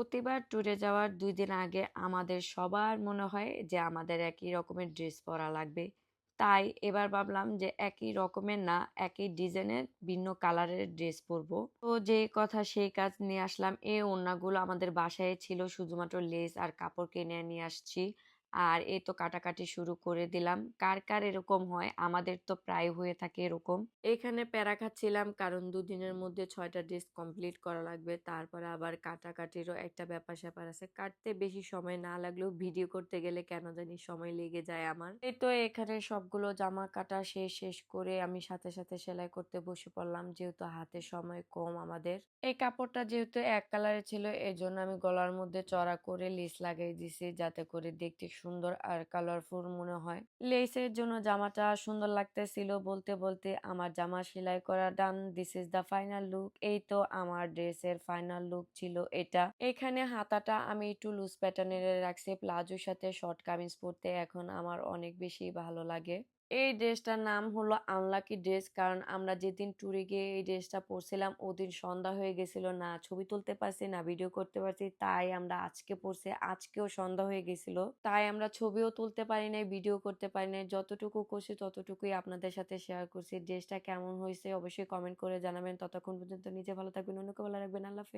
প্রতিবার ট্যুরে যাওয়ার ২ দিন আগে আমাদের সবার মনে হয় যে আমাদের একই রকমের ড্রেস পরা লাগবে। তাই এবার ভাবলাম যে একই রকমের না, একই ডিজাইনের ভিন্ন কালারের ড্রেস পরবো। তো যেই কথা সেই কাজ নিয়ে আসলাম। এই ওড়নাগুলো আমাদের বাসায় ছিল, শুধুমাত্র লেস আর কাপড় কিনে নিয়ে আসছি। আর এই তো কাটাকাটি শুরু করে দিলাম। কার, কার এরকম হয়? আমাদের তো প্রায় হয়ে থাকে এরকম। এখানে প্যারা খাচ্ছিলাম কারণ ২ দিনের মধ্যে ৬ টা ড্রেস কমপ্লিট করা লাগবে। তারপরে আবার কাটাকাটিরও একটা ব্যাপার-স্যাপার আছে। কাটতে বেশি সময় না লাগলেও ভিডিও করতে গেলে কেন জানি সময় লেগে যায় আমার। এই তো এখানে সবগুলো জামা কাটা শেষ করে আমি সাথে সেলাই করতে বসে পড়লাম, যেহেতু হাতে সময় কম আমাদের। এই কাপড়টা যেহেতু এক কালারের ছিল, এজন্য আমি গলার মধ্যে চড়া করে লেস লাগাই দিছি, যাতে করে দেখতে সুন্দর আর কালারফুল মনে হয়। লেসের জন্য জামাটা সুন্দর লাগতেছিল। বলতে আমার জামা সেলাই করা done. This is the final look. এই তো আমার ড্রেসের ফাইনাল লুক ছিল এটা। এখানে হাতাটা আমি একটু লুজ প্যাটার্নের রাখছি। প্লাজোর সাথে শর্ট কামিজ পরতে এখন আমার অনেক বেশি ভালো লাগে। এই ড্রেসটার নাম হলো আনলাকি ড্রেস। কারণ আমরা যেদিন ট্যুরে গিয়ে এই ড্রেসটা পরছিলাম ওদিন সন্ধ্যা হয়ে গেছিল। না ছবি তুলতে পারছি না ভিডিও করতে পারছি। তাই আমরা আজকে পরছি। আজকেও সন্ধ্যা হয়ে গেছিল। তাই আমরা ছবিও তুলতে পারি নাই, ভিডিও করতে পারি নাই। যতটুকু করছি ততটুকুই আপনাদের সাথে শেয়ার করছি। ড্রেসটা কেমন হইছে অবশ্যই কমেন্ট করে জানাবেন। ততক্ষণ পর্যন্ত নিজে ভালো থাকবেন, অন্যকে ভালো রাখবেন। আল্লাহ হাফেজ।